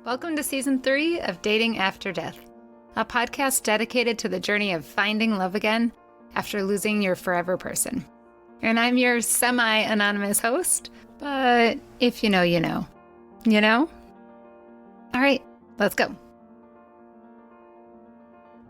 Welcome to Season 3 of Dating After Death, a podcast dedicated to the journey of finding love again after losing your forever person. And I'm your semi-anonymous host, but if you know, you know. You know? All right, let's go.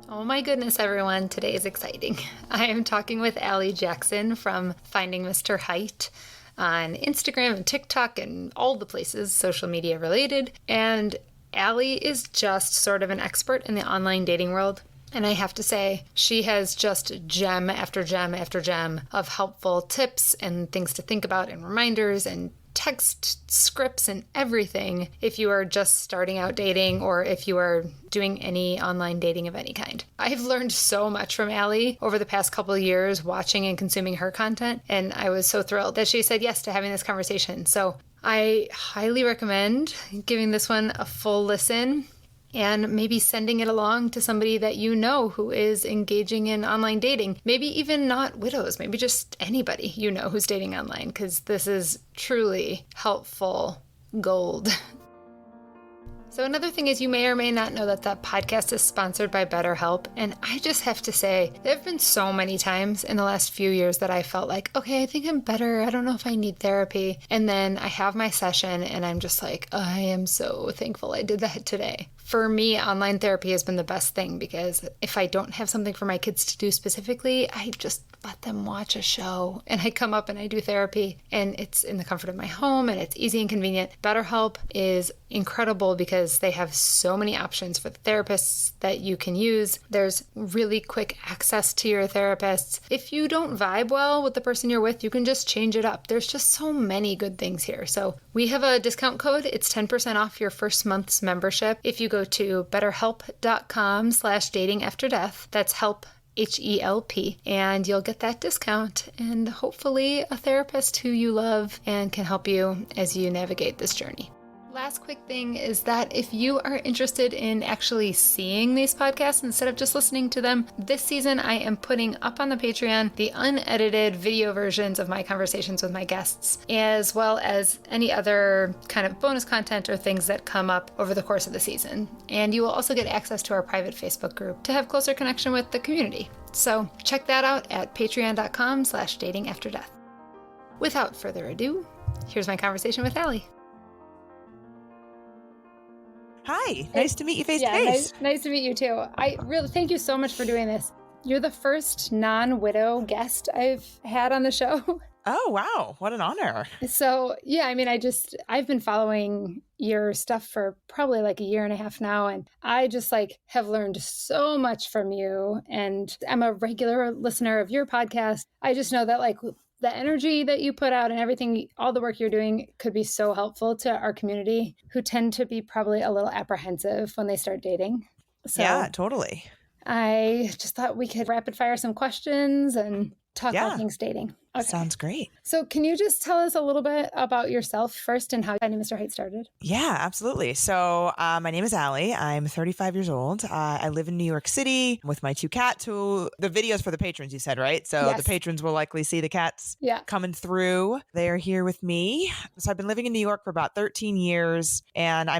Oh my goodness, everyone. Today is exciting. I am talking with Allie Jackson from Finding Mr. Height on Instagram and TikTok and all the places social media related. And Allie is just sort of an expert in the online dating world. And I have to say, she has just gem after gem after gem of helpful tips and things to think about and reminders and text scripts and everything if you are just starting out dating or if you are doing any online dating of any kind. I've learned so much from Allie over the past couple of years watching and consuming her content, and I was so thrilled that she said yes to having this conversation. So I highly recommend giving this one a full listen and maybe sending it along to somebody that you know who is engaging in online dating. Maybe even not widows, maybe just anybody you know who's dating online, because this is truly helpful gold. So another thing is, you may or may not know that that podcast is sponsored by BetterHelp. And I just have to say, there have been so many times in the last few years that I felt like, okay, I think I'm better. I don't know if I need therapy. And then I have my session and I'm just like, I am so thankful I did that today. For me, online therapy has been the best thing, because if I don't have something for my kids to do specifically, I just let them watch a show and I come up and I do therapy, and it's in the comfort of my home and it's easy and convenient. BetterHelp is incredible because they have so many options for the therapists that you can use. There's really quick access to your therapists. If you don't vibe well with the person you're with, you can just change it up. There's just so many good things here. So we have a discount code. It's 10% off your first month's membership if you go to betterhelp.com/datingafterdeath. That's help, HELP, and you'll get that discount and hopefully a therapist who you love and can help you as you navigate this journey. Last quick thing is that if you are interested in actually seeing these podcasts instead of just listening to them, this season I am putting up on the Patreon the unedited video versions of my conversations with my guests, as well as any other kind of bonus content or things that come up over the course of the season. And you will also get access to our private Facebook group to have closer connection with the community. So check that out at patreon.com/datingafterdeath. Without further ado, here's my conversation with Allie. Hi, nice to meet you face to face. Nice to meet you too. I really thank you so much for doing this. You're the first non-widow guest I've had on the show. Oh, wow. What an honor. So, yeah, I mean, I've been following your stuff for probably like a year and a half now. And I just have learned so much from you. And I'm a regular listener of your podcast. I just know that the energy that you put out and everything, all the work you're doing could be so helpful to our community who tend to be probably a little apprehensive when they start dating. So yeah, totally. I just thought we could rapid fire some questions and talk all things dating. Okay. Sounds great. So can you just tell us a little bit about yourself first and how Finding Mr. Height started? Yeah, absolutely. So my name is Allie. I'm 35 years old. I live in New York City with my two cats, who the videos for the patrons, you said, right? So yes. The patrons will likely see the cats coming through. They are here with me. So I've been living in New York for about 13 years. And I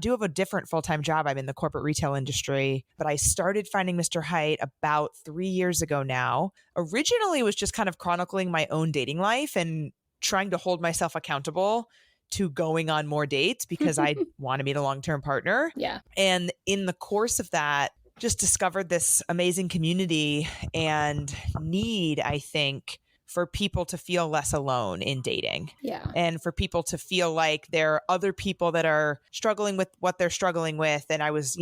do have a different full-time job. I'm in the corporate retail industry, but I started Finding Mr. Height about 3 years ago now. Originally, it was just kind of chronicling my own dating life and trying to hold myself accountable to going on more dates because I want to meet a long-term partner. Yeah. And in the course of that, just discovered this amazing community and need, I think, for people to feel less alone in dating. Yeah. And for people to feel like there are other people that are struggling with what they're struggling with. And I was,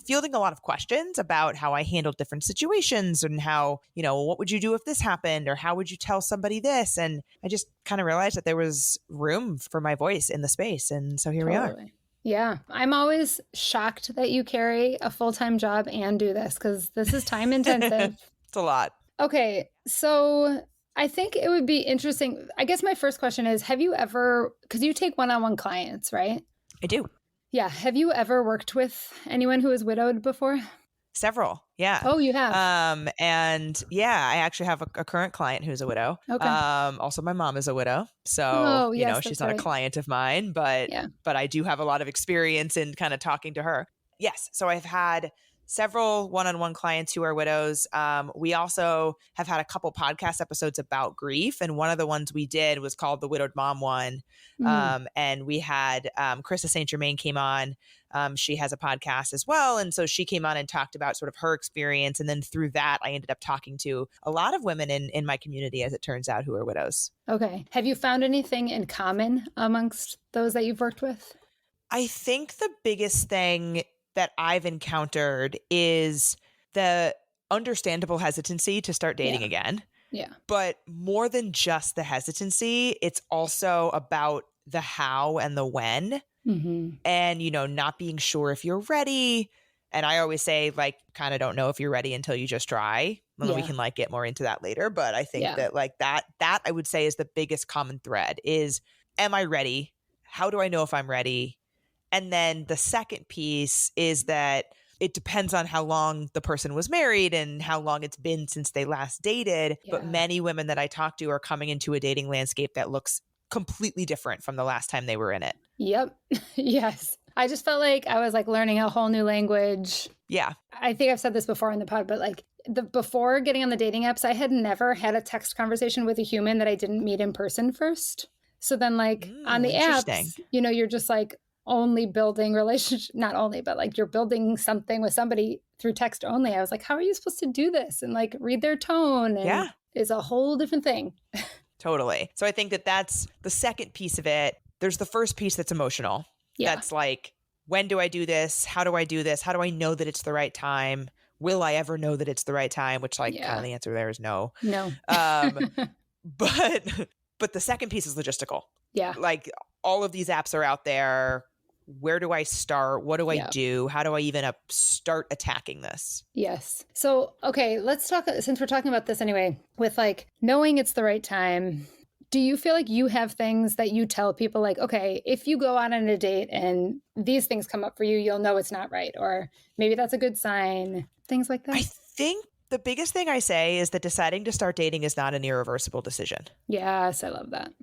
fielding a lot of questions about how I handled different situations and how, what would you do if this happened? Or how would you tell somebody this? And I just kind of realized that there was room for my voice in the space. And so here we are. Yeah. I'm always shocked that you carry a full-time job and do this, because this is time intensive. It's a lot. Okay. So I think it would be interesting. I guess my first question is, have you ever, because you take one-on-one clients, right? I do. Yeah. Have you ever worked with anyone who is widowed before? Several. Yeah. Oh, you have? And yeah, I actually have a current client who's a widow. Okay. Also my mom is a widow. So, Oh, yes, she's that's not a right. client of mine, but Yeah. I do have a lot of experience in kind of talking to her. Yes. So I've had several one-on-one clients who are widows. We also have had a couple podcast episodes about grief. And one of the ones we did was called the Widowed Mom one. And we had Krista St. Germain came on. She has a podcast as well. And so she came on and talked about sort of her experience. And then through that, I ended up talking to a lot of women in my community, as it turns out, who are widows. Okay. Have you found anything in common amongst those that you've worked with? I think the biggest thing that I've encountered is the understandable hesitancy to start dating again. Yeah. But more than just the hesitancy, it's also about the how and the when. And, not being sure if you're ready. And I always say, like, kind of don't know if you're ready until you just try. And we can like get more into that later. But I think that like that I would say is the biggest common thread is, am I ready? How do I know if I'm ready? And then the second piece is that it depends on how long the person was married and how long it's been since they last dated. Yeah. But many women that I talk to are coming into a dating landscape that looks completely different from the last time they were in it. Yep. Yes. I just felt like I was like learning a whole new language. Yeah. I think I've said this before on the pod, but like before getting on the dating apps, I had never had a text conversation with a human that I didn't meet in person first. So then like on the apps, you're just like only building relationship, not only, but like you're building something with somebody through text only. I was like, how are you supposed to do this? And like read their tone and is a whole different thing. Totally. So I think that that's the second piece of it. There's the first piece that's emotional. Yeah. That's like, when do I do this? How do I do this? How do I know that it's the right time? Will I ever know that it's the right time? Which kind of the answer there is no. No. But the second piece is logistical. Yeah. Like all of these apps are out there. Where do I start? What do I do? How do I even start attacking this? Yes. So, okay, let's talk, since we're talking about this anyway, with like knowing it's the right time. Do you feel like you have things that you tell people like, okay, if you go out on a date and these things come up for you, you'll know it's not right. Or maybe that's a good sign, things like that? I think the biggest thing I say is that deciding to start dating is not an irreversible decision. Yes, I love that.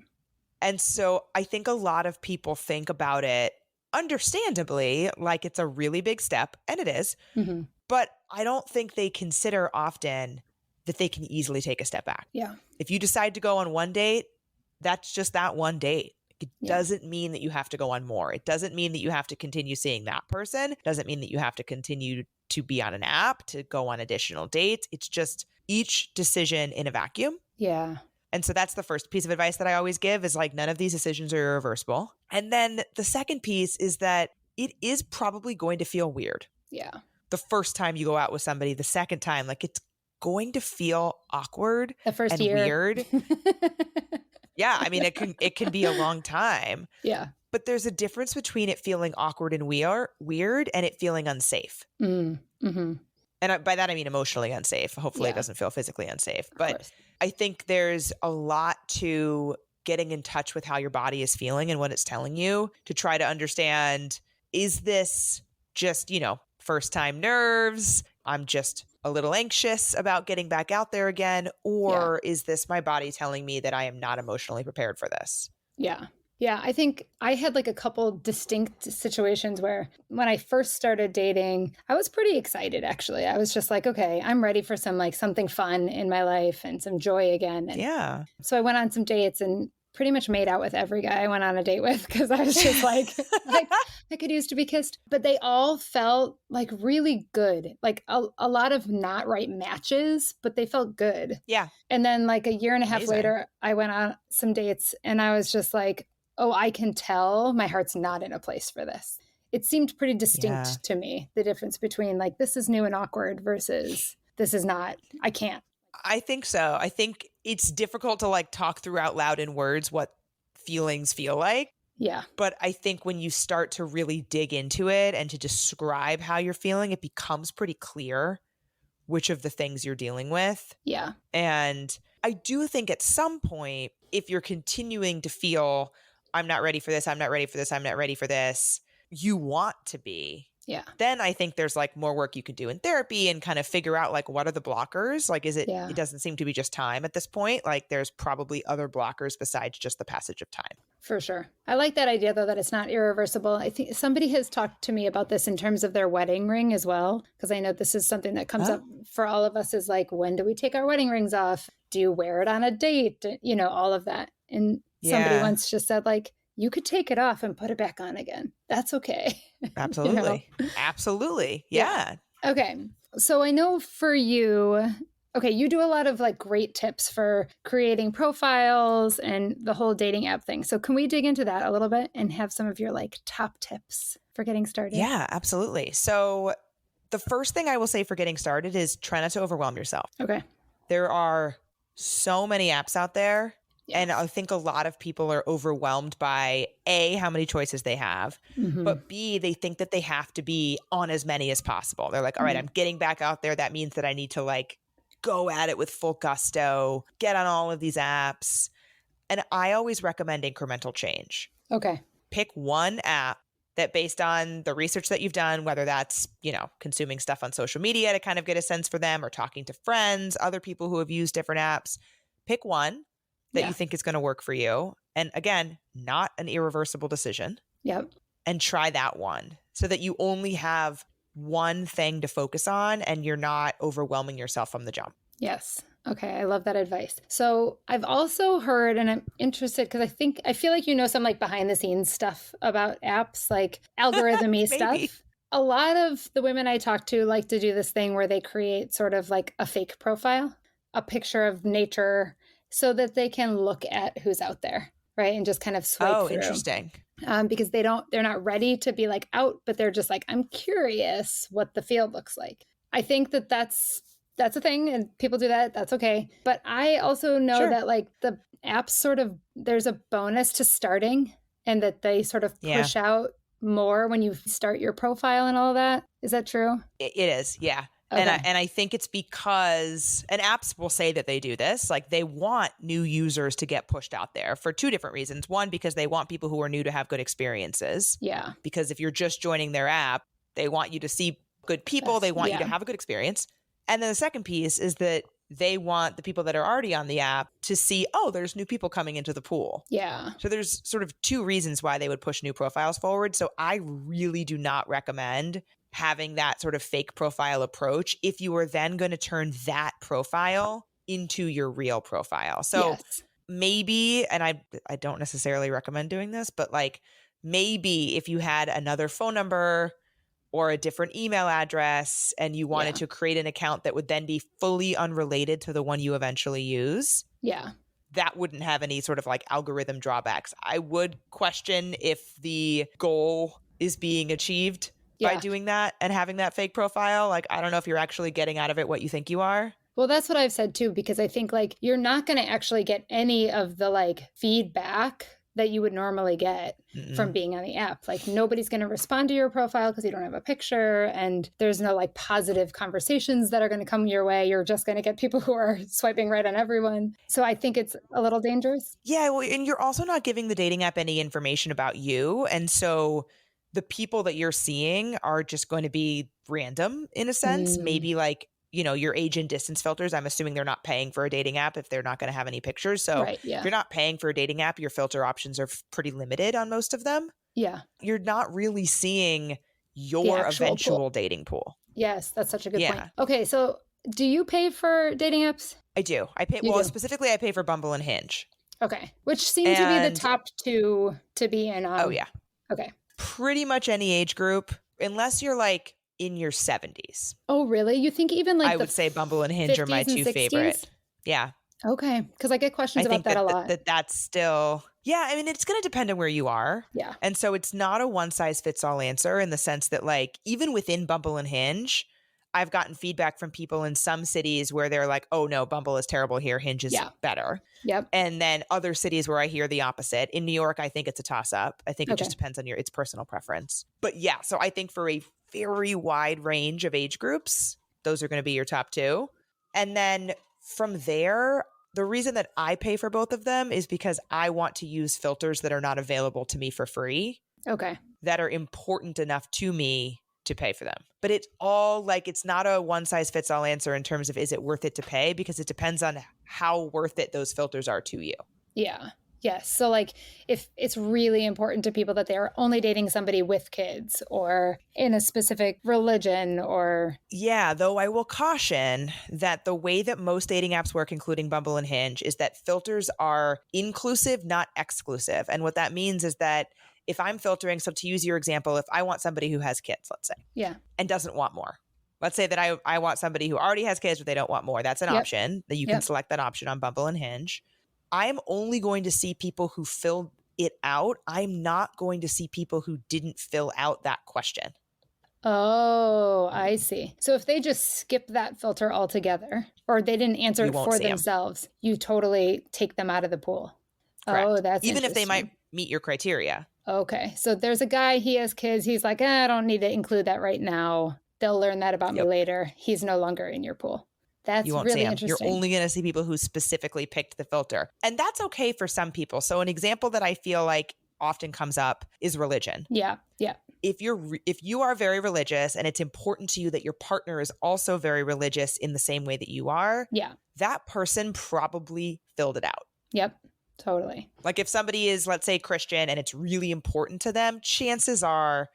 And so I think a lot of people think about it understandably like it's a really big step, and it is. Mm-hmm. But I don't think they consider often that they can easily take a step back. Yeah. If you decide to go on one date, that's just that one date. It doesn't mean that you have to go on more. It doesn't mean that you have to continue seeing that person. It doesn't mean that you have to continue to be on an app, to go on additional dates. It's just each decision in a vacuum. Yeah. And so that's the first piece of advice that I always give is like, none of these decisions are irreversible. And then the second piece is that it is probably going to feel weird. Yeah. The first time you go out with somebody, the second time, like it's going to feel awkward the first and year. Weird. Yeah. I mean, it can be a long time. Yeah. But there's a difference between it feeling awkward and weird and it feeling unsafe. Mm-hmm. And by that, I mean emotionally unsafe. Hopefully it doesn't feel physically unsafe. But I think there's a lot to getting in touch with how your body is feeling and what it's telling you to try to understand, is this just, first time nerves? I'm just a little anxious about getting back out there again. Or is this my body telling me that I am not emotionally prepared for this? Yeah. Yeah, I think I had like a couple distinct situations where when I first started dating, I was pretty excited, actually. I was just like, okay, I'm ready for something fun in my life and some joy again. And so I went on some dates and pretty much made out with every guy I went on a date with because I was just like I could use to be kissed. But they all felt like really good, like a lot of not right matches, but they felt good. Yeah. And then like a year and a half later, I went on some dates and I was just like, oh, I can tell my heart's not in a place for this. It seemed pretty distinct to me, the difference between like, this is new and awkward versus this is not, I can't. I think so. I think it's difficult to like talk through out loud in words what feelings feel like. Yeah. But I think when you start to really dig into it and to describe how you're feeling, it becomes pretty clear which of the things you're dealing with. Yeah. And I do think at some point, if you're continuing to feel, I'm not ready for this, I'm not ready for this, I'm not ready for this, you want to be. Yeah. Then I think there's like more work you can do in therapy and kind of figure out like what are the blockers? Like, it doesn't seem to be just time at this point. Like there's probably other blockers besides just the passage of time. For sure. I like that idea though, that it's not irreversible. I think somebody has talked to me about this in terms of their wedding ring as well. Because I know this is something that comes up for all of us, is like, when do we take our wedding rings off? Do you wear it on a date? You know, all of that. And somebody once just said like, you could take it off and put it back on again. That's okay. Absolutely. You know? Absolutely. Yeah. Okay. So I know for you, okay, you do a lot of like great tips for creating profiles and the whole dating app thing. So can we dig into that a little bit and have some of your like top tips for getting started? Yeah, absolutely. So the first thing I will say for getting started is try not to overwhelm yourself. Okay. There are so many apps out there. Yes. And I think a lot of people are overwhelmed by A, how many choices they have, but B, they think that they have to be on as many as possible. They're like, all right, I'm getting back out there. That means that I need to like go at it with full gusto, get on all of these apps. And I always recommend incremental change. Okay. Pick one app that, based on the research that you've done, whether that's, you know, consuming stuff on social media to kind of get a sense for them or talking to friends, other people who have used different apps, pick one that you think is going to work for you. And again, not an irreversible decision. Yep. And try that one so that you only have one thing to focus on and you're not overwhelming yourself from the jump. Yes. Okay. I love that advice. So I've also heard, and I'm interested because I feel like you know some like behind the scenes stuff about apps, like algorithm-y stuff. A lot of the women I talk to like to do this thing where they create sort of like a fake profile, a picture of nature, so that they can look at who's out there, right? And just kind of swipe through. Interesting. Because they're not ready to be like out, but they're just like, I'm curious what the field looks like. I think that's a thing, and people do that. That's okay. But I also know that like the apps sort of, there's a bonus to starting, and that they sort of push out more when you start your profile and all that. Is that true? It is. Yeah. Okay. And I think it's because, and apps will say that they do this, like they want new users to get pushed out there for two different reasons. One, because they want people who are new to have good experiences. Yeah. Because if you're just joining their app, they want you to see good people. They want you to have a good experience. And then the second piece is that they want the people that are already on the app to see, oh, there's new people coming into the pool. Yeah. So there's sort of two reasons why they would push new profiles forward. So I really do not recommend having that sort of fake profile approach if you are then going to turn that profile into your real profile. So maybe, and I don't necessarily recommend doing this, but like maybe if you had another phone number or a different email address and you wanted to create an account that would then be fully unrelated to the one you eventually use. Yeah. That wouldn't have any sort of like algorithm drawbacks. I would question if the goal is being achieved by doing that and having that fake profile. Like, I don't know if you're actually getting out of it what you think you are. Well, that's what I've said too, because I think like you're not going to actually get any of the like feedback that you would normally get from being on the app. Like nobody's going to respond to your profile because you don't have a picture, and there's no like positive conversations that are going to come your way. You're just going to get people who are swiping right on everyone. So I think it's a little dangerous. Yeah. Well, and you're also not giving the dating app any information about you. And so the people that you're seeing are just going to be random in a sense. Maybe like, you know, your age and distance filters. I'm assuming they're not paying for a dating app if they're not going to have any pictures. So if you're not paying for a dating app, your filter options are pretty limited on most of them. Yeah. You're not really seeing your eventual dating pool. Yes, that's such a good point. Okay, so do you pay for dating apps? I do. I pay, specifically I pay for Bumble and Hinge. Okay. Which seem to be the top two to be in on. Oh, yeah. Okay. Pretty much any age group, unless you're like in your 70s. Oh, really? You think even like I would say Bumble and Hinge are my two favorite. Yeah. Okay. Because I get questions about that a lot. That's still, yeah, I mean, it's going to depend on where you are. Yeah. And so it's not a one size fits all answer in the sense that like, even within Bumble and Hinge, I've gotten feedback from people in some cities where they're like, oh no, Bumble is terrible here. Hinge is better. Yep. And then other cities where I hear the opposite. In New York, I think it's a toss up. I think it just depends on it's personal preference. But yeah, so I think for a very wide range of age groups, those are going to be your top two. And then from there, the reason that I pay for both of them is because I want to use filters that are not available to me for free. Okay. That are important enough to me to pay for them. But it's all like, it's not a one size fits all answer in terms of is it worth it to pay, because it depends on how worth it those filters are to you. Yeah. Yes. So like if it's really important to people that they are only dating somebody with kids or in a specific religion or. Yeah, though I will caution that the way that most dating apps work, including Bumble and Hinge, is that filters are inclusive, not exclusive. And what that means is that if I'm filtering, so to use your example, if I want somebody who has kids, let's say, yeah, and doesn't want more. Let's say that I want somebody who already has kids, but they don't want more. That's an option that you can select that option on Bumble and Hinge. I'm only going to see people who filled it out. I'm not going to see people who didn't fill out that question. Oh, I see. So if they just skip that filter altogether, or they didn't answer it for themselves, you totally take them out of the pool. Correct. Oh, that's even if they might meet your criteria. Okay. So there's a guy, he has kids. He's like, I don't need to include that right now. They'll learn that about me later. He's no longer in your pool. That's you won't really see him. interesting. You're only going to see people who specifically picked the filter. And that's okay for some people. So an example that I feel like often comes up is religion. Yeah. Yeah. If you are very religious and it's important to you that your partner is also very religious in the same way that you are, that person probably filled it out. Yep. Totally. Like if somebody is, let's say, Christian and it's really important to them, chances are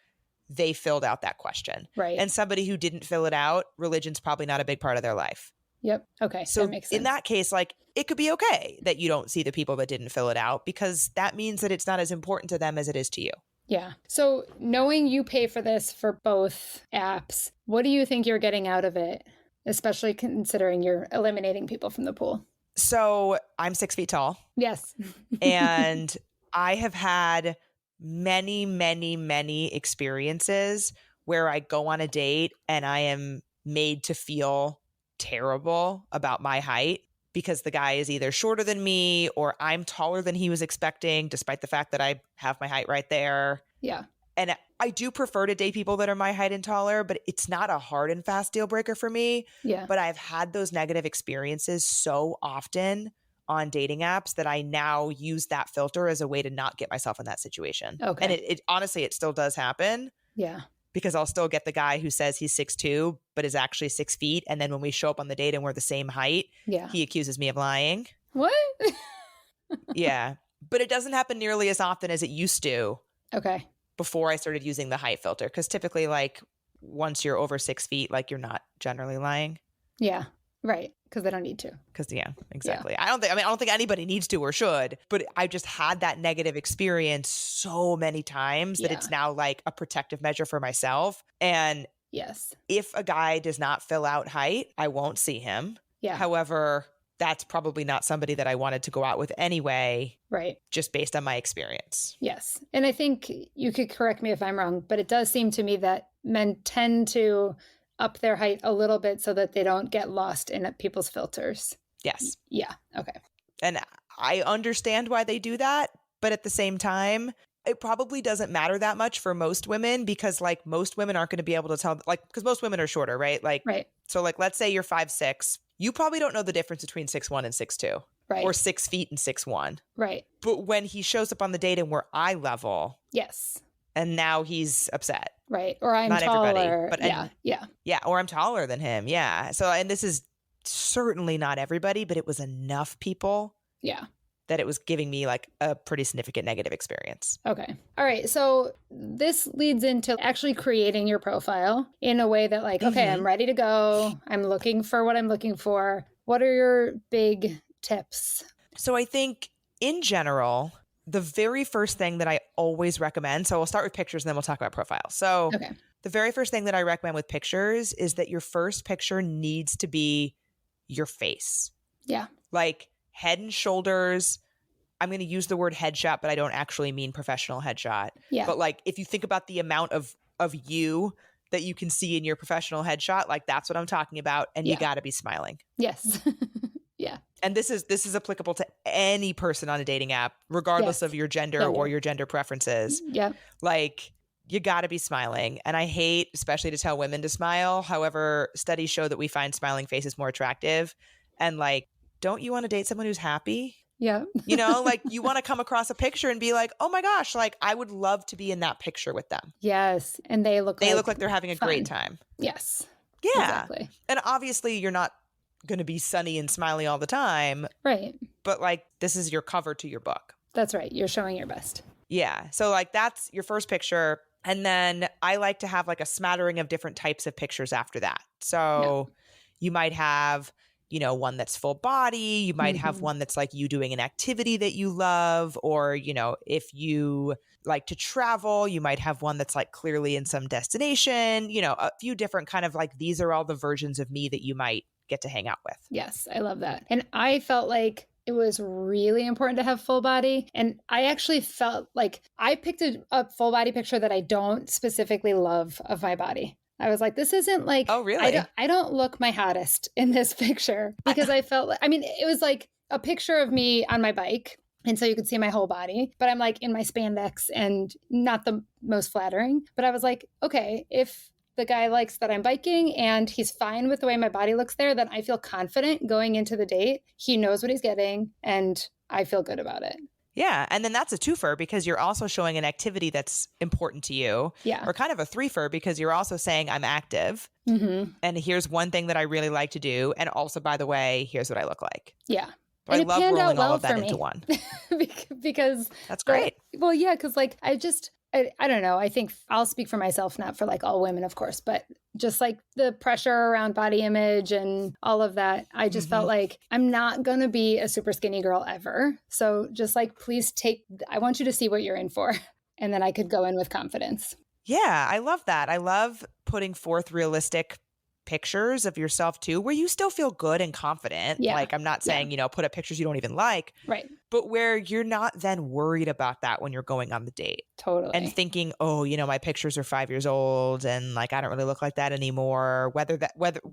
they filled out that question. Right. And somebody who didn't fill it out, religion's probably not a big part of their life. Yep. Okay. So that makes sense. In that case, like it could be okay that you don't see the people that didn't fill it out, because that means that it's not as important to them as it is to you. Yeah. So knowing you pay for this for both apps, what do you think you're getting out of it, especially considering you're eliminating people from the pool? So I'm 6 feet tall. Yes. And I have had many, many, many experiences where I go on a date and I am made to feel terrible about my height because the guy is either shorter than me or I'm taller than he was expecting, despite the fact that I have my height right there. Yeah. And I do prefer to date people that are my height and taller, but it's not a hard and fast deal breaker for me. Yeah. But I've had those negative experiences so often on dating apps that I now use that filter as a way to not get myself in that situation. Okay. And it honestly, it still does happen. Yeah. Because I'll still get the guy who says he's 6'2", but is actually 6 feet. And then when we show up on the date and we're the same height, he accuses me of lying. What? Yeah. But it doesn't happen nearly as often as it used to. Okay. Before I started using the height filter. Because typically, like, once you're over 6 feet, like, you're not generally lying. Yeah. Right. Because they don't need to. Because, yeah, exactly. Yeah. I don't think anybody needs to or should, but I've just had that negative experience so many times that it's now like a protective measure for myself. And if a guy does not fill out height, I won't see him. Yeah. However, that's probably not somebody that I wanted to go out with anyway. Right. Just based on my experience. Yes. And I think you could correct me if I'm wrong, but it does seem to me that men tend to up their height a little bit so that they don't get lost in people's filters. Yes. Yeah. Okay. And I understand why they do that. But at the same time, it probably doesn't matter that much for most women because like most women aren't going to be able to tell, like, because most women are shorter, right? Like, right. So like, let's say you're 5'6". You probably don't know the difference between 6'1" and 6'2". Right. Or 6 feet and 6'1". Right. But when he shows up on the date and we're eye level. Yes. And now he's upset. Right. Or I'm not taller. Everybody, but Yeah. Yeah. Or I'm taller than him. Yeah. So, and this is certainly not everybody, but it was enough people. Yeah. That it was giving me like a pretty significant negative experience. Okay. All right. So this leads into actually creating your profile in a way that like, okay, I'm ready to go. I'm looking for what I'm looking for. What are your big tips? So I think in general, the very first thing that I always recommend, so we'll start with pictures and then we'll talk about profile. So the very first thing that I recommend with pictures is that your first picture needs to be your face. Yeah. Like head and shoulders. I'm going to use the word headshot, but I don't actually mean professional headshot. Yeah. But like if you think about the amount of you that you can see in your professional headshot, like that's what I'm talking about. And you got to be smiling. Yes. Yeah. And this is applicable to any person on a dating app, regardless of your gender or your gender preferences. Yeah. Like you got to be smiling. And I hate, especially to tell women to smile. However, studies show that we find smiling faces more attractive. And like, don't you want to date someone who's happy? Yeah. You know, like you want to come across a picture and be like, oh my gosh, like I would love to be in that picture with them. Yes. And they look like they're having a fun. great time. Yes. Yeah. Exactly. And obviously you're not going to be sunny and smiley all the time. Right. But like this is your cover to your book. That's right. You're showing your best. Yeah. So like that's your first picture. And then I like to have like a smattering of different types of pictures after that. So you might have, you know, one that's full body. You might have one that's like you doing an activity that you love. Or, you know, if you like to travel, you might have one that's like clearly in some destination, you know, a few different kind of like these are all the versions of me that you might get to hang out with. Yes, I love that. And I felt like it was really important to have full body. And I actually felt like I picked a full body picture that I don't specifically love of my body. I was like, this isn't like, oh, really? I don't look my hottest in this picture because I felt like, I mean, it was like a picture of me on my bike. And so you could see my whole body, but I'm like in my spandex and not the most flattering. But I was like, okay, if the guy likes that I'm biking and he's fine with the way my body looks there, then I feel confident going into the date. He knows what he's getting and I feel good about it. Yeah. And then that's a twofer because you're also showing an activity that's important to you. Yeah. Or kind of a threefer because you're also saying I'm active. And here's one thing that I really like to do. And also, by the way, here's what I look like. Yeah. So I love rolling all of that into one. Because that's great. Well, yeah, because like I don't know. I think I'll speak for myself, not for like all women, of course, but just like the pressure around body image and all of that. I just felt like I'm not going to be a super skinny girl ever. So just like, please I want you to see what you're in for. And then I could go in with confidence. Yeah, I love that. I love putting forth realistic pictures of yourself too, where you still feel good and confident. Yeah. Like I'm not saying, you know, put up pictures you don't even like. Right. But where you're not then worried about that when you're going on the date. Totally. And thinking, oh, you know, my pictures are 5 years old and like I don't really look like that anymore, whether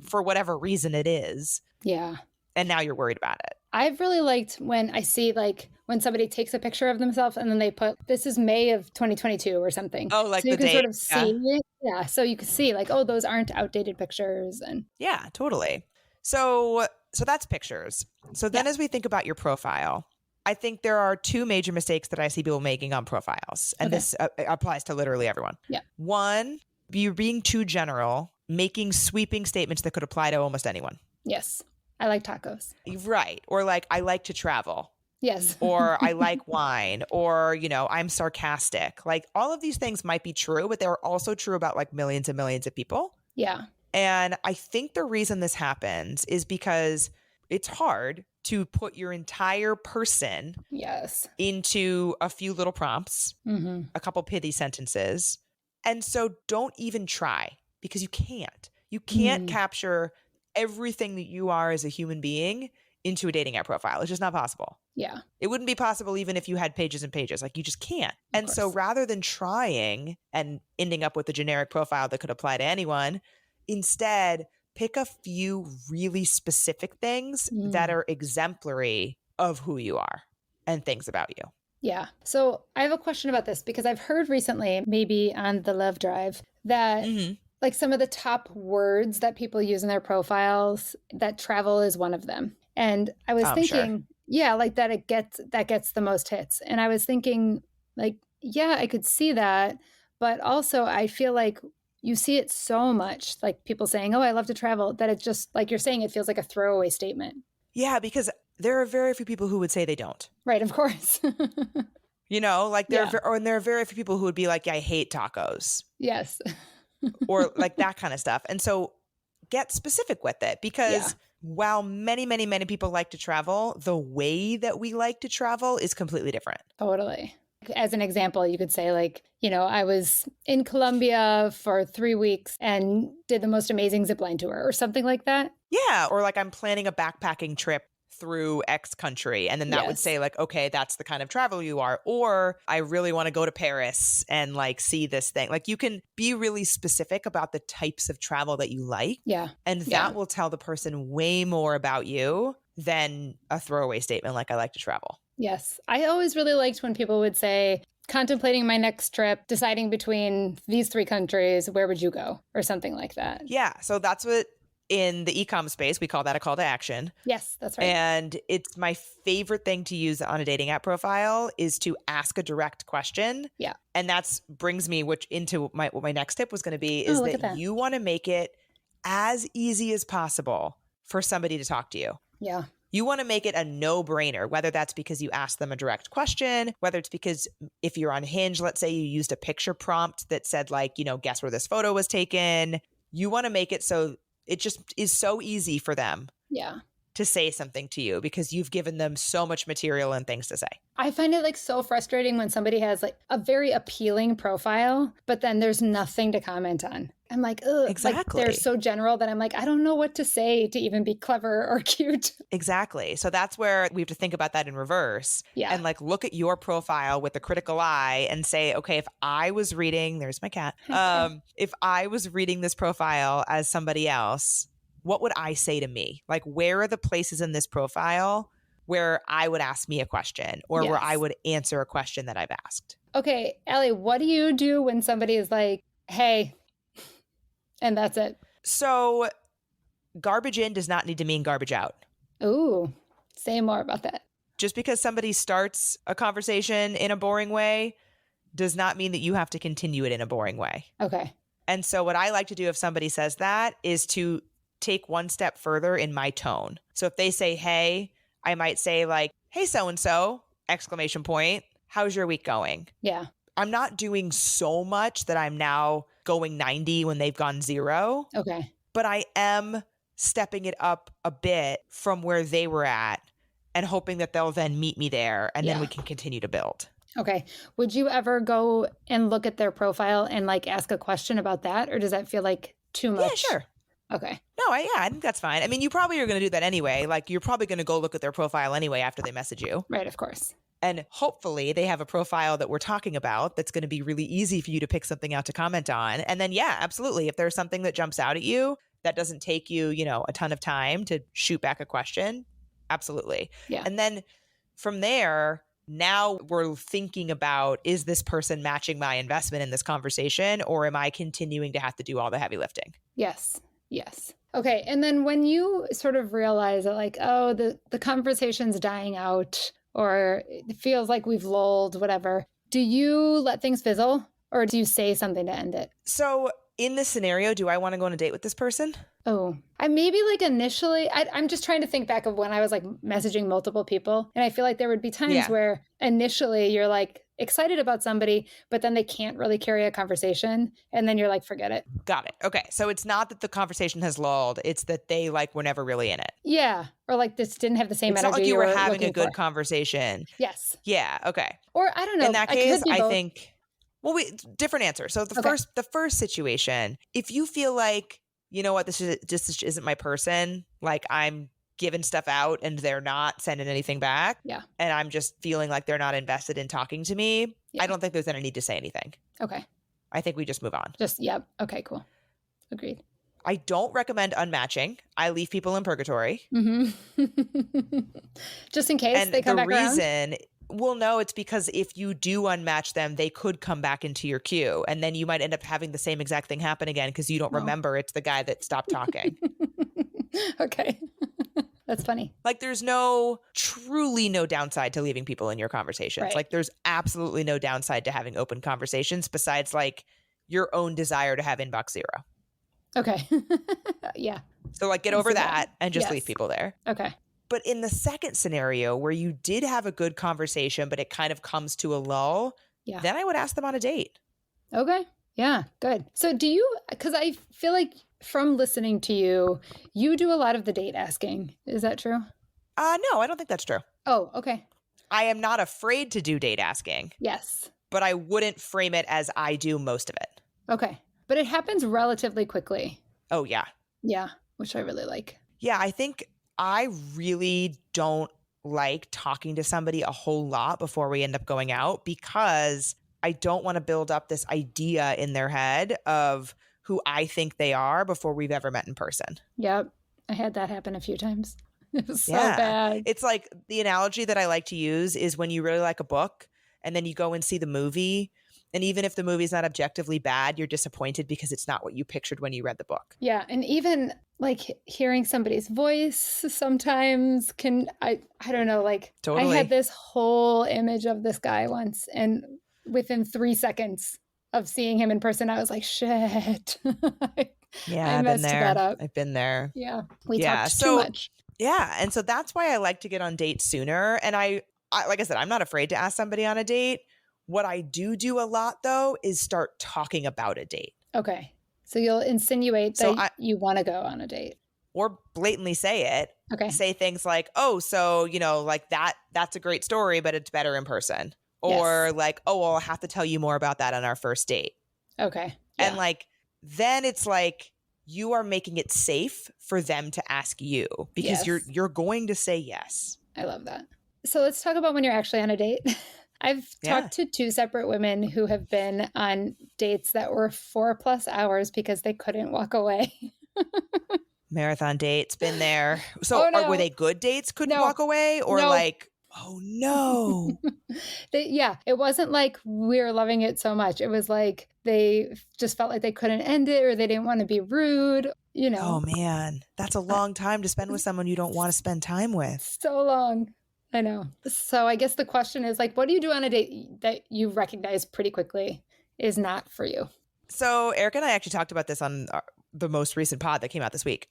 for whatever reason it is. Yeah. And now you're worried about it. I've really liked when I see like when somebody takes a picture of themselves and then they put, this is May of 2022 or something. Oh, like so you the can date. sort of see it. Yeah. So you can see like, oh, those aren't outdated pictures. And yeah, totally. So that's pictures. So then as we think about your profile, I think there are two major mistakes that I see people making on profiles. And this applies to literally everyone. Yeah. One, you're being too general, making sweeping statements that could apply to almost anyone. Yes. I like tacos. Right. Or like, I like to travel. Yes. Or I like wine. Or, you know, I'm sarcastic. Like all of these things might be true, but they're also true about like millions and millions of people. Yeah. And I think the reason this happens is because it's hard to put your entire person into a few little prompts, a couple pithy sentences. And so don't even try because you can't. You can't capture everything that you are as a human being into a dating app profile. It's just not possible. Yeah. It wouldn't be possible even if you had pages and pages. Like you just can't. And so rather than trying and ending up with a generic profile that could apply to anyone, instead pick a few really specific things that are exemplary of who you are and things about you. Yeah. So I have a question about this because I've heard recently, maybe on the Love Drive, that like some of the top words that people use in their profiles, that travel is one of them. And I was thinking, like that gets the most hits. And I was thinking like, yeah, I could see that. But also I feel like you see it so much, like people saying, oh, I love to travel, that it's just like you're saying, it feels like a throwaway statement. Yeah, because there are very few people who would say they don't. Right, of course. You know, like there are very few people who would be like, yeah, I hate tacos. Yes. Or like that kind of stuff. And so get specific with it because while many, many, many people like to travel, the way that we like to travel is completely different. Totally. As an example, you could say like, you know, I was in Colombia for 3 weeks and did the most amazing zipline tour or something like that. Yeah. Or like I'm planning a backpacking trip through X country. And then that would say like, okay, that's the kind of travel you are. Or I really want to go to Paris and like see this thing. Like you can be really specific about the types of travel that you like. Yeah. And that will tell the person way more about you than a throwaway statement like I like to travel. Yes. I always really liked when people would say, contemplating my next trip, deciding between these 3 countries, where would you go? Or something like that. Yeah. So that's what in the e-com space, we call that a call to action. Yes, that's right. And it's my favorite thing to use on a dating app profile is to ask a direct question. Yeah. And that's brings me into what my next tip was going to be is that you want to make it as easy as possible for somebody to talk to you. Yeah. You want to make it a no-brainer, whether that's because you ask them a direct question, whether it's because if you're on Hinge, let's say you used a picture prompt that said like, guess where this photo was taken. You want to make it so it just is so easy for them to say something to you because you've given them so much material and things to say. I find it like so frustrating when somebody has like a very appealing profile, but then there's nothing to comment on. I'm like, ugh. Exactly. Like they're so general that I'm like, I don't know what to say to even be clever or cute. Exactly. So that's where we have to think about that in reverse. Yeah. And like look at your profile with a critical eye and say, okay, if I was reading, there's my cat. If I was reading this profile as somebody else, what would I say to me? Like, where are the places in this profile where I would ask me a question or where I would answer a question that I've asked? Okay, Allie, what do you do when somebody is like, hey, and that's it? So garbage in does not need to mean garbage out. Ooh, say more about that. Just because somebody starts a conversation in a boring way does not mean that you have to continue it in a boring way. Okay. And so what I like to do if somebody says that is to take one step further in my tone. So if they say, hey, I might say like, hey, so-and-so, ! How's your week going? Yeah. I'm not doing so much that I'm now going 90 when they've gone 0. Okay. But I am stepping it up a bit from where they were at and hoping that they'll then meet me there and then we can continue to build. Okay. Would you ever go and look at their profile and like ask a question about that? Or does that feel like too much? Yeah, sure. Okay. No, I think that's fine. I mean, you probably are going to do that anyway. Like you're probably going to go look at their profile anyway after they message you. Right, of course. And hopefully they have a profile that we're talking about that's going to be really easy for you to pick something out to comment on. And then, yeah, absolutely. If there's something that jumps out at you that doesn't take you, a ton of time to shoot back a question, absolutely. Yeah. And then from there, now we're thinking about, is this person matching my investment in this conversation or am I continuing to have to do all the heavy lifting? Yes. Yes. Okay. And then when you sort of realize that like, oh, the conversation's dying out or it feels like we've lulled, whatever, do you let things fizzle or do you say something to end it? So in this scenario, do I want to go on a date with this person? Oh, I maybe like initially, I'm just trying to think back of when I was like messaging multiple people. And I feel like there would be times where initially you're like excited about somebody, but then they can't really carry a conversation. And then you're like, forget it. Got it. Okay. So it's not that the conversation has lulled. It's that they like were never really in it. Yeah. Or like this didn't have the same energy. It's not like you were having a good conversation. Yes. Yeah. Okay. Or I don't know. In that case, I think, different answer. So the first situation, if you feel like, you know what, this isn't my person, like I'm giving stuff out and they're not sending anything back. Yeah. And I'm just feeling like they're not invested in talking to me. Yeah. I don't think there's any need to say anything. Okay. I think we just move on. Yep. Okay, cool. Agreed. I don't recommend unmatching. I leave people in purgatory. Mm-hmm. Just in case they come back around? Well, no, it's because if you do unmatch them, they could come back into your queue. And then you might end up having the same exact thing happen again because you don't remember it's the guy that stopped talking. Okay. That's funny. Like there's truly no downside to leaving people in your conversations. Right. Like there's absolutely no downside to having open conversations besides like your own desire to have inbox 0. Okay. Yeah. So like get over that and just leave people there. Okay. But in the second scenario where you did have a good conversation, but it kind of comes to a lull, then I would ask them on a date. Okay. Yeah. Good. So because I feel like from listening to you, you do a lot of the date asking. Is that true? No, I don't think that's true. Oh, okay. I am not afraid to do date asking. Yes. But I wouldn't frame it as I do most of it. Okay. But it happens relatively quickly. Oh, yeah. Yeah. Which I really like. Yeah. I think I really don't like talking to somebody a whole lot before we end up going out because I don't want to build up this idea in their head of who I think they are before we've ever met in person. Yep. I had that happen a few times. It was so bad. It's like the analogy that I like to use is when you really like a book and then you go and see the movie And even if the movie's not objectively bad, you're disappointed because it's not what you pictured when you read the book. Yeah. And even like hearing somebody's voice sometimes I don't know, like Totally. I had this whole image of this guy once, and within 3 seconds of seeing him in person, I was like, shit. Yeah, I messed that up. I've been there. Yeah. We talked too much. Yeah. And so that's why I like to get on dates sooner. And I like I said, I'm not afraid to ask somebody on a date. What I do a lot, though, is start talking about a date. Okay. So you'll insinuate that you want to go on a date. Or blatantly say it. Okay. Say things like, oh, so, like that's a great story, but it's better in person. Or like, oh, well, I'll have to tell you more about that on our first date. Okay. Yeah. And like, then it's like you are making it safe for them to ask you because you're going to say yes. I love that. So let's talk about when you're actually on a date. I've talked to 2 separate women who have been on dates that were 4+ hours because they couldn't walk away. Marathon dates, been there. So were they good dates, couldn't walk away? Or like, oh no. It wasn't like we were loving it so much. It was like they just felt like they couldn't end it, or they didn't want to be rude, Oh man, that's a long time to spend with someone you don't want to spend time with. So long. I know. So I guess the question is like, what do you do on a date that you recognize pretty quickly is not for you? So Erica and I actually talked about this on the most recent pod that came out this week.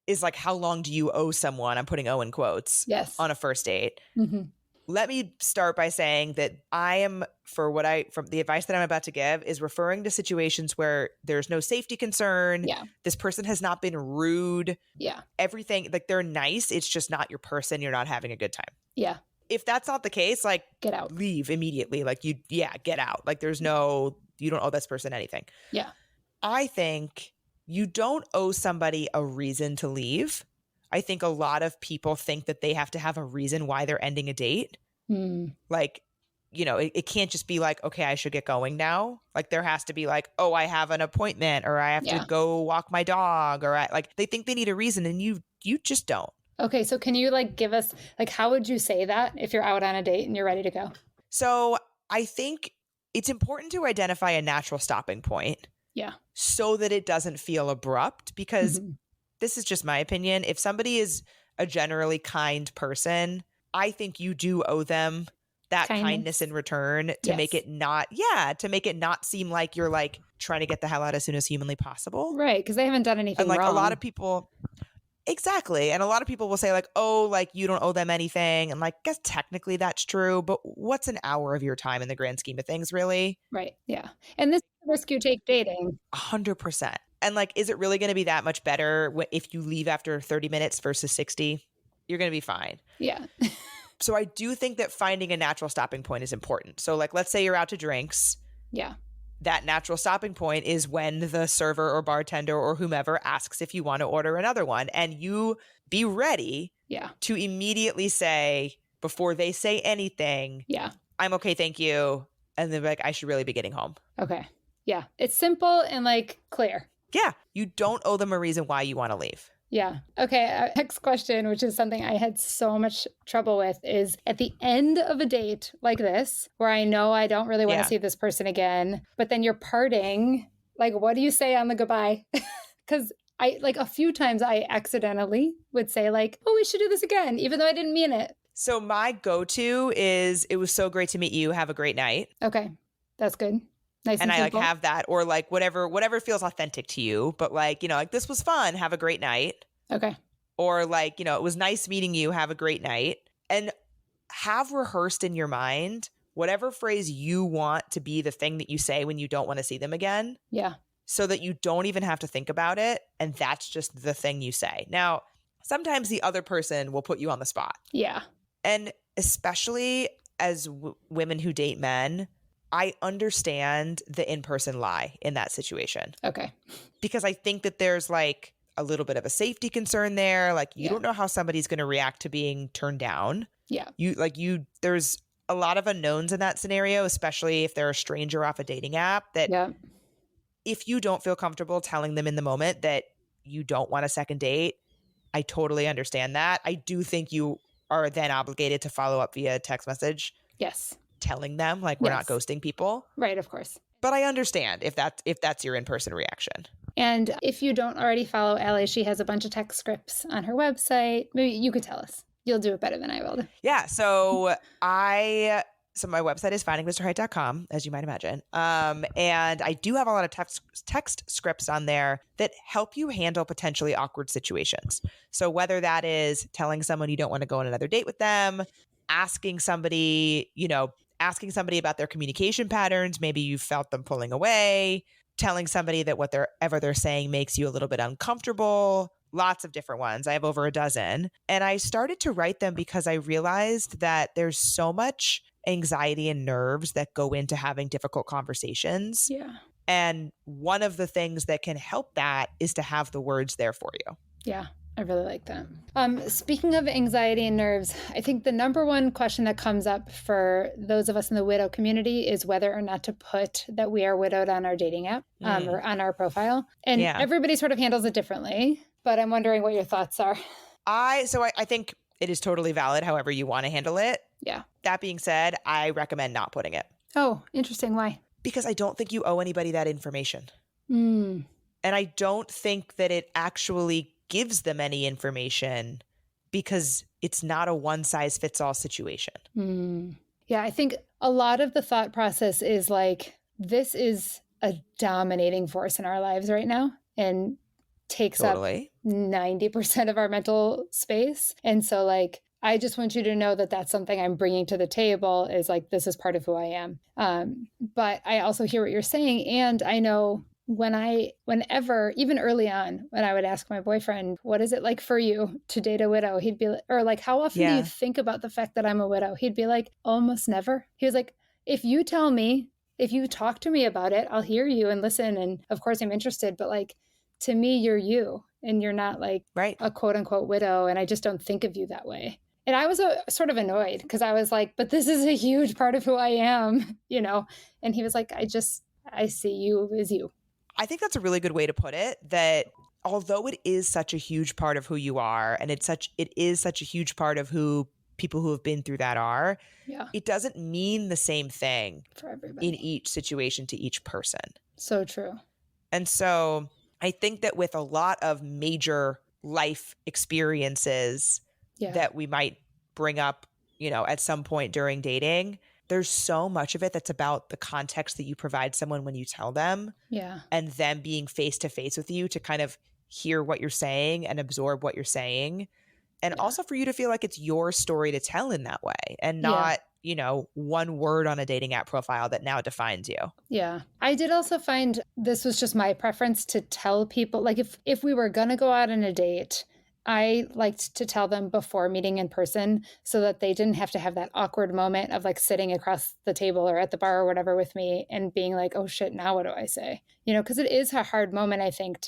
Is like, how long do you owe someone? I'm putting O in quotes. Yes. On a first date. Mm-hmm. Let me start by saying that I am, from the advice that I'm about to give, is referring to situations where there's no safety concern. Yeah. This person has not been rude. Yeah. Everything, like they're nice. It's just not your person. You're not having a good time. Yeah. If that's not the case, like get out. Leave immediately. Like get out. Like you don't owe this person anything. Yeah. I think you don't owe somebody a reason to leave. I think a lot of people think that they have to have a reason why they're ending a date. Like, it can't just be like, okay, I should get going now. Like there has to be like, oh, I have an appointment, or I have to go walk my dog, or they think they need a reason, and you just don't. Okay. So can you like give us, like, how would you say that if you're out on a date and you're ready to go? So I think it's important to identify a natural stopping point. Yeah. So that it doesn't feel abrupt, because this is just my opinion. If somebody is a generally kind person, I think you do owe them that kindness in return to make it not seem like you're like trying to get the hell out as soon as humanly possible. Right. Because they haven't done anything wrong. A lot of people. Exactly. And a lot of people will say like, oh, like you don't owe them anything. And like, guess technically that's true, but what's an hour of your time in the grand scheme of things, really? Right. Yeah. And this is the risk you take dating. 100%. And like, is it really going to be that much better if you leave after 30 minutes versus 60? You're going to be fine. Yeah. So I do think that finding a natural stopping point is important. So like, let's say you're out to drinks. Yeah. That natural stopping point is when the server or bartender or whomever asks if you want to order another one, and you be ready to immediately say, before they say anything, I'm okay, thank you. And they're like, I should really be getting home. Okay. Yeah. It's simple and like clear. Yeah. You don't owe them a reason why you want to leave. Yeah. Okay. Next question, which is something I had so much trouble with, is at the end of a date like this, where I know I don't really want to see this person again, but then you're parting, like, what do you say on the goodbye? Because I, like, a few times I accidentally would say like, oh, we should do this again, even though I didn't mean it. So my go-to is, it was so great to meet you. Have a great night. Okay. That's good. Nice and I simple. like have that, or like whatever feels authentic to you, but like, like this was fun. Have a great night. Okay. Or like, it was nice meeting you. Have a great night. And have rehearsed in your mind whatever phrase you want to be the thing that you say when you don't want to see them again. Yeah. So that you don't even have to think about it. And that's just the thing you say. Now, sometimes the other person will put you on the spot. Yeah. And especially as women who date men, I understand the in-person lie in that situation. Okay. Because I think that there's like a little bit of a safety concern there. Like you don't know how somebody's going to react to being turned down. Yeah. There's a lot of unknowns in that scenario, especially if they're a stranger off a dating app, that if you don't feel comfortable telling them in the moment that you don't want a second date, I totally understand that. I do think you are then obligated to follow up via text message. Yes. telling them, like we're not ghosting people. Right, of course. But I understand if that's your in-person reaction. And if you don't already follow Allie, she has a bunch of text scripts on her website. Maybe you could tell us. You'll do it better than I will. Yeah. So my website is findingmrheight.com, as you might imagine. And I do have a lot of text scripts on there that help you handle potentially awkward situations. So whether that is telling someone you don't want to go on another date with them, asking somebody about their communication patterns, maybe you felt them pulling away, telling somebody that whatever they're saying makes you a little bit uncomfortable. Lots of different ones. I have over a dozen. And I started to write them because I realized that there's so much anxiety and nerves that go into having difficult conversations. Yeah. And one of the things that can help that is to have the words there for you. Yeah. I really like that. Speaking of anxiety and nerves, I think the number one question that comes up for those of us in the widow community is whether or not to put that we are widowed on our dating app or on our profile. And everybody sort of handles it differently, but I'm wondering what your thoughts are. I think it is totally valid however you want to handle it. Yeah. That being said, I recommend not putting it. Oh, interesting. Why? Because I don't think you owe anybody that information. And I don't think that it actually gives them any information because it's not a one-size-fits-all situation. Yeah, I think a lot of the thought process is like, this is a dominating force in our lives right now and takes up 90% of our mental space. And so like, I just want you to know that that's something I'm bringing to the table is like, this is part of who I am. But I also hear what you're saying. And I know whenever, even early on, when I would ask my boyfriend, what is it like for you to date a widow? He'd be like, or like, how often do you think about the fact that I'm a widow? He'd be like, almost never. He was like, if you talk to me about it, I'll hear you and listen. And of course I'm interested, but like, to me, you're you and you're not like a quote unquote widow. And I just don't think of you that way. And I was sort of annoyed because I was like, but this is a huge part of who I am, And he was like, I see you as you. I think that's a really good way to put it, that although it is such a huge part of who you are, and it is such a huge part of who people who have been through that are, it doesn't mean the same thing for everybody in each situation to each person. So true. And so I think that with a lot of major life experiences that we might bring up, at some point during dating, there's so much of it that's about the context that you provide someone when you tell them. Yeah. And them being face to face with you to kind of hear what you're saying and absorb what you're saying. And also for you to feel like it's your story to tell in that way and not, one word on a dating app profile that now defines you. Yeah. I did also find this was just my preference to tell people, like if we were going to go out on a date, I liked to tell them before meeting in person so that they didn't have to have that awkward moment of like sitting across the table or at the bar or whatever with me and being like, oh shit, now what do I say? Because it is a hard moment, I think,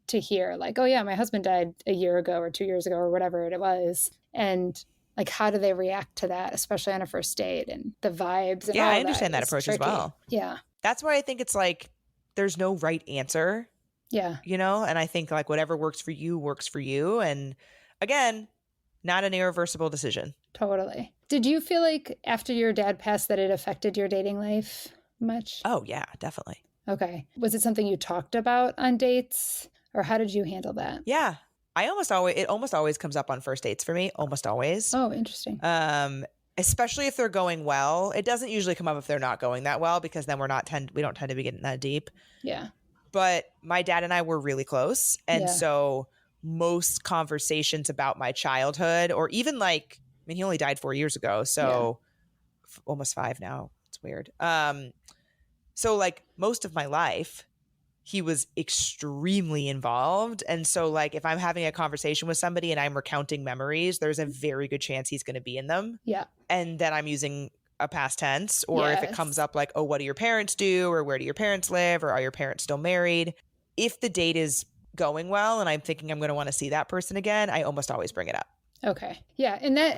to hear like, oh yeah, my husband died a year ago or 2 years ago or whatever it was. And like, how do they react to that, especially on a first date and the vibes? And I understand that approach tricky. As well. Yeah. That's why I think it's like, there's no right answer. Yeah. And I think like whatever works for you. And again, not an irreversible decision. Totally. Did you feel like after your dad passed that it affected your dating life much? Oh, yeah, definitely. Okay. Was it something you talked about on dates or how did you handle that? Yeah. It almost always comes up on first dates for me. Almost always. Oh, interesting. Especially if they're going well. It doesn't usually come up if they're not going that well because then we don't tend to be getting that deep. Yeah. But my dad and I were really close. And so most conversations about my childhood or even he only died 4 years ago. So almost 5 now. It's weird. So like most of my life, he was extremely involved. And so like if I'm having a conversation with somebody and I'm recounting memories, there's a very good chance he's going to be in them. Yeah. And then I'm using a past tense, or if it comes up like, oh, what do your parents do? Or where do your parents live? Or are your parents still married? If the date is going well and I'm thinking I'm going to want to see that person again, I almost always bring it up. Okay. Yeah. And that,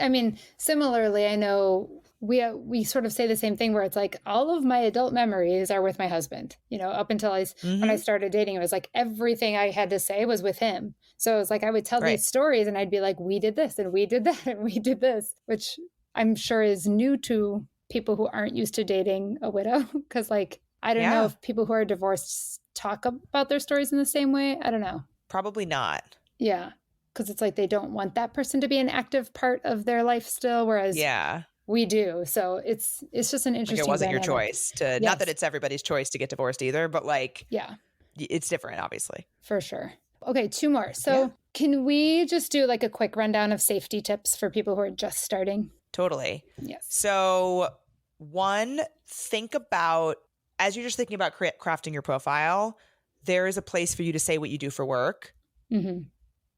similarly, I know we sort of say the same thing where it's like all of my adult memories are with my husband, up until when I started dating, it was like everything I had to say was with him. So it was like, I would tell these stories and I'd be like, we did this and we did that and we did this, which I'm sure is new to people who aren't used to dating a widow. Because like, I don't know if people who are divorced talk about their stories in the same way. I don't know. Probably not. Yeah. Because it's like they don't want that person to be an active part of their life still, whereas we do. So it's just an interesting Like it wasn't dynamic. your choice to, not that it's everybody's choice to get divorced either, but like, it's different, obviously. For sure. Okay, 2 more. So can we just do like a quick rundown of safety tips for people who are just starting? Totally. Yes. So 1, think about, as you're just thinking about crafting your profile, there is a place for you to say what you do for work. Mm-hmm.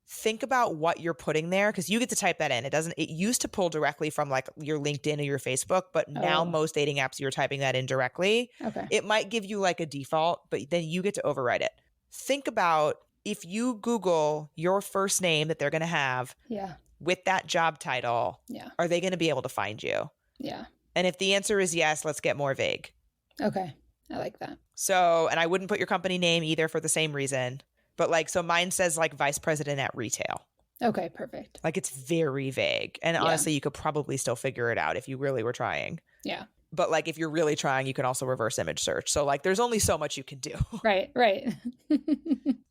Think about what you're putting there, because you get to type that in. It used to pull directly from like your LinkedIn or your Facebook, but now most dating apps, you're typing that in directly. Okay. It might give you like a default, but then you get to override it. Think about if you Google your first name that they're going to have with that job title, are they going to be able to find you? Yeah. And if the answer is yes, let's get more vague. Okay. I like that. So, and I wouldn't put your company name either for the same reason. But like, so mine says like vice president at retail. Okay, perfect. Like it's very vague. And honestly, you could probably still figure it out if you really were trying. Yeah. But like, if you're really trying, you can also reverse image search. So like, there's only so much you can do. Right.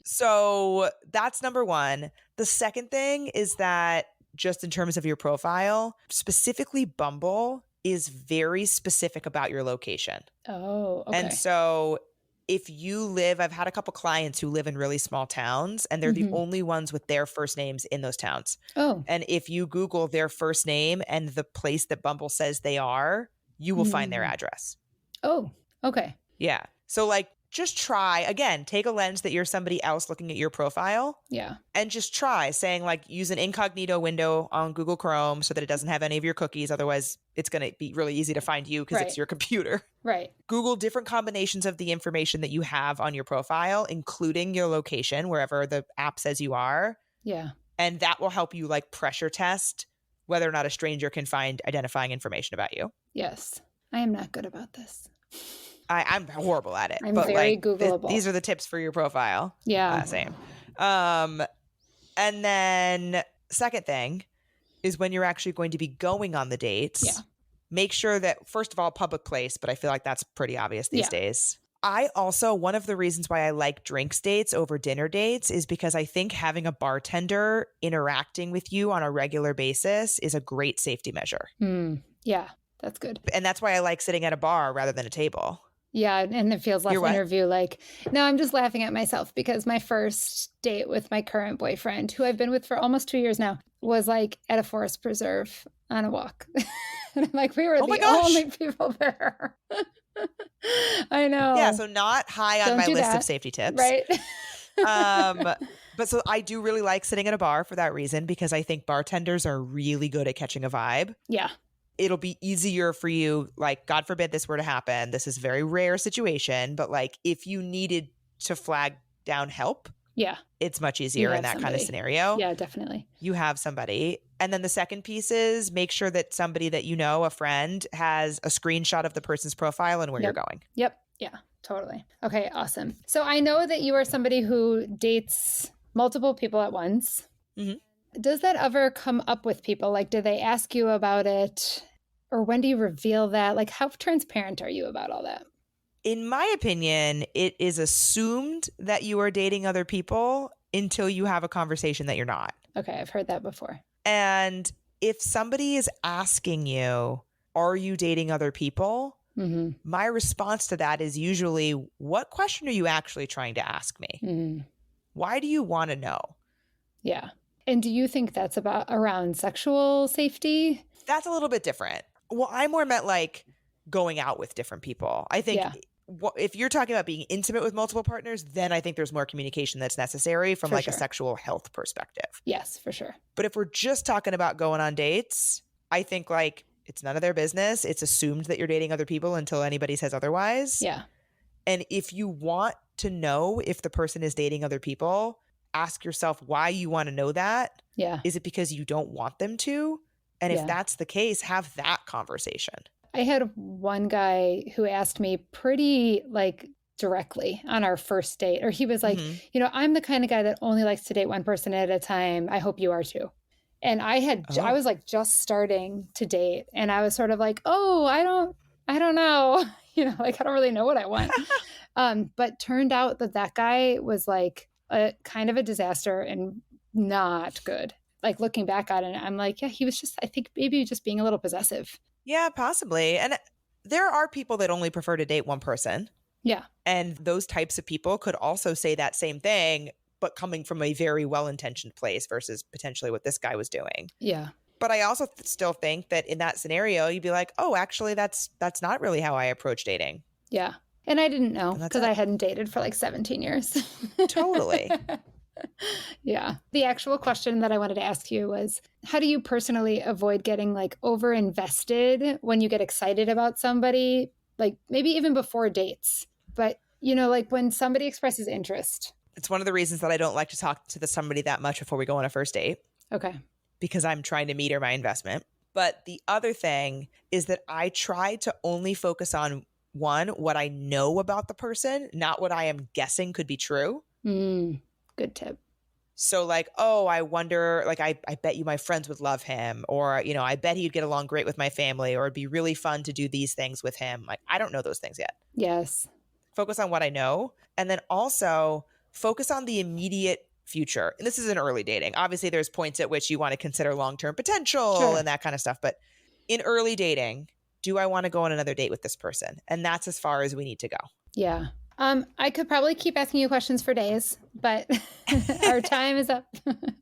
So that's number 1. The second thing is that just in terms of your profile, specifically Bumble is very specific about your location. Oh, okay. And so if you live, I've had a couple clients who live in really small towns and they're the only ones with their first names in those towns. Oh. And if you Google their first name and the place that Bumble says they are, you will find their address. Oh, okay. Yeah. So like, just try, again, take a lens that you're somebody else looking at your profile. Yeah. And just try saying like, use an incognito window on Google Chrome so that it doesn't have any of your cookies. Otherwise, it's going to be really easy to find you because it's your computer. Right. Google different combinations of the information that you have on your profile, including your location, wherever the app says you are. Yeah. And that will help you like pressure test whether or not a stranger can find identifying information about you. Yes. I am not good about this. I'm horrible at it. I'm very Googleable. These are the tips for your profile. Yeah. Same. And then second thing is when you're actually going to be going on the dates, make sure that, first of all, public place, but I feel like that's pretty obvious these days. I also, one of the reasons why I like drinks dates over dinner dates is because I think having a bartender interacting with you on a regular basis is a great safety measure. Yeah, that's good. And that's why I like sitting at a bar rather than a table. Yeah, and it feels less interview like. No, I'm just laughing at myself because my first date with my current boyfriend, who I've been with for almost 2 years now, was like at a forest preserve on a walk. And I'm like, we were the only people there. I know. Yeah, so not high on my list of safety tips. Right. But so I do really like sitting at a bar for that reason, because I think bartenders are really good at catching a vibe. Yeah. It'll be easier for you, like, God forbid this were to happen. This is a very rare situation, but like if you needed to flag down help, it's much easier in that kind of scenario. Yeah, definitely. You have somebody. And then the second piece is make sure that somebody that you know, a friend, has a screenshot of the person's profile and where you're going. Yep. Yeah, totally. Okay, awesome. So I know that you are somebody who dates multiple people at once. Mm-hmm. Does that ever come up with people? Like, do they ask you about it? Or when do you reveal that? Like, how transparent are you about all that? In my opinion, it is assumed that you are dating other people until you have a conversation that you're not. Okay, I've heard that before. And if somebody is asking you, are you dating other people? Mm-hmm. My response to that is usually, what question are you actually trying to ask me? Mm-hmm. Why do you want to know? Yeah. And do you think that's around sexual safety? That's a little bit different. Well, I more meant like going out with different people. I think if you're talking about being intimate with multiple partners, then I think there's more communication that's necessary from a sexual health perspective. Yes, for sure. But if we're just talking about going on dates, I think like it's none of their business. It's assumed that you're dating other people until anybody says otherwise. Yeah. And if you want to know if the person is dating other people, ask yourself why you want to know that. Yeah. Is it because you don't want them to? And if that's the case, have that conversation. I had one guy who asked me pretty like directly on our first date, or he was like, you know, I'm the kind of guy that only likes to date one person at a time. I hope you are too. And I was like just starting to date, and I was sort of like, oh, I don't know, like I don't really know what I want. But turned out that guy was like a kind of a disaster and not good. Like looking back on it, I'm like, yeah, he was just, I think maybe just being a little possessive. Yeah, possibly. And there are people that only prefer to date one person. Yeah. And those types of people could also say that same thing, but coming from a very well-intentioned place versus potentially what this guy was doing. Yeah. But I also still think that in that scenario, you'd be like, oh, actually, that's not really how I approach dating. Yeah. And I didn't know because I hadn't dated for like 17 years. Totally. Yeah. The actual question that I wanted to ask you was, how do you personally avoid getting like over invested when you get excited about somebody, like maybe even before dates, but like when somebody expresses interest? It's one of the reasons that I don't like to talk to somebody that much before we go on a first date. Okay. Because I'm trying to meter my investment. But the other thing is that I try to only focus on what I know about the person, not what I am guessing could be true. Good tip. So like, oh, I wonder, like, I bet you my friends would love him, or, I bet he'd get along great with my family, or it'd be really fun to do these things with him. Like, I don't know those things yet. Yes. Focus on what I know. And then also focus on the immediate future. And this is in early dating. Obviously, there's points at which you want to consider long-term potential and that kind of stuff. But in early dating, do I want to go on another date with this person? And that's as far as we need to go. Yeah. I could probably keep asking you questions for days, but our time is up.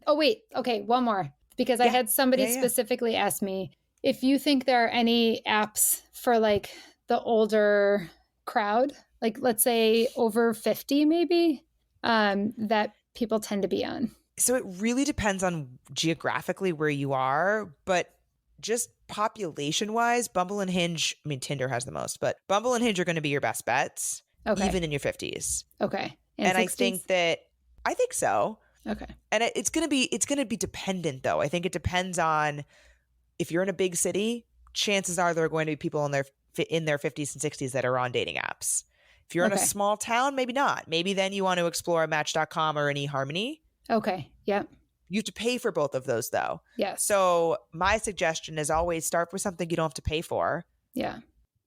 Oh, wait. Okay. One more, because I had somebody specifically ask me if you think there are any apps for like the older crowd, like let's say over 50, maybe, that people tend to be on. So it really depends on geographically where you are, but just population-wise, Bumble and Hinge, I mean, Tinder has the most, but Bumble and Hinge are going to be your best bets. Okay. Even in your 50s. Okay. And 60s? I think so. Okay. And it's going to be dependent though. I think it depends on if you're in a big city, chances are there are going to be people in their 50s and 60s that are on dating apps. If you're in a small town, maybe not. Maybe then you want to explore Match.com or an eHarmony. Okay. Yep. You have to pay for both of those though. Yes. So my suggestion is always start with something you don't have to pay for. Yeah.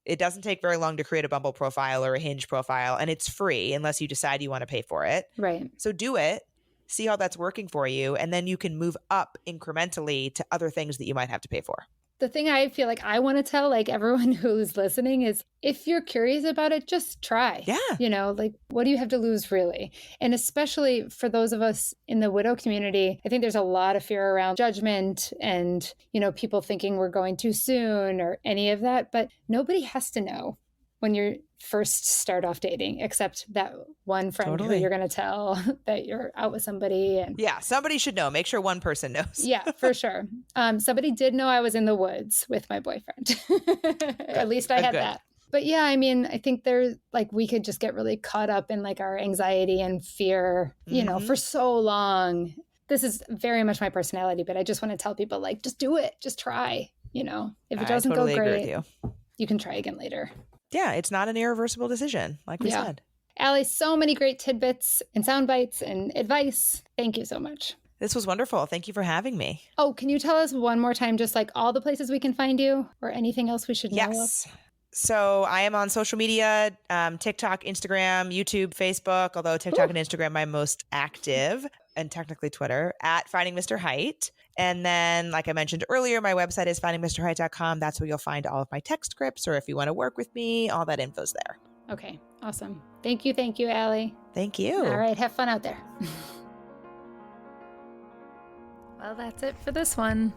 It doesn't take very long to create a Bumble profile or a Hinge profile, and it's free unless you decide you want to pay for it. Right. So do it, see how that's working for you, and then you can move up incrementally to other things that you might have to pay for. The thing I feel like I want to tell like everyone who's listening is if you're curious about it, just try. Yeah. Like what do you have to lose really? And especially for those of us in the widow community, I think there's a lot of fear around judgment and, people thinking we're going too soon or any of that. But nobody has to know when you first start off dating, except that one friend who you're going to tell that you're out with somebody. And yeah, somebody should know. Make sure one person knows. Yeah, for sure. Somebody did know I was in the woods with my boyfriend. At least I had that. But yeah, I mean, I think there's like we could just get really caught up in like our anxiety and fear, for so long. This is very much my personality, but I just want to tell people like, just do it. Just try, if it doesn't go great, you can try again later. Yeah, it's not an irreversible decision, like we said. Allie, so many great tidbits and sound bites and advice. Thank you so much. This was wonderful. Thank you for having me. Oh, can you tell us one more time, just like all the places we can find you or anything else we should know of? Yes. So I am on social media, TikTok, Instagram, YouTube, Facebook, although TikTok and Instagram I'm most active, and technically Twitter, at Finding Mr. Height. And then, like I mentioned earlier, my website is findingmrheight.com. That's where you'll find all of my text scripts, or if you want to work with me, all that info's there. Okay, awesome. Thank you, Allie. Thank you. All right, have fun out there. Well, that's it for this one.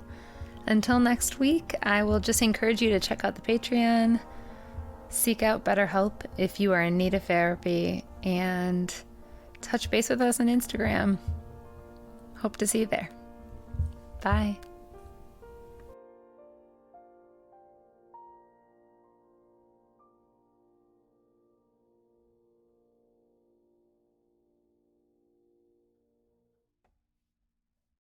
Until next week, I will just encourage you to check out the Patreon, seek out BetterHelp if you are in need of therapy, and touch base with us on Instagram. Hope to see you there. Bye.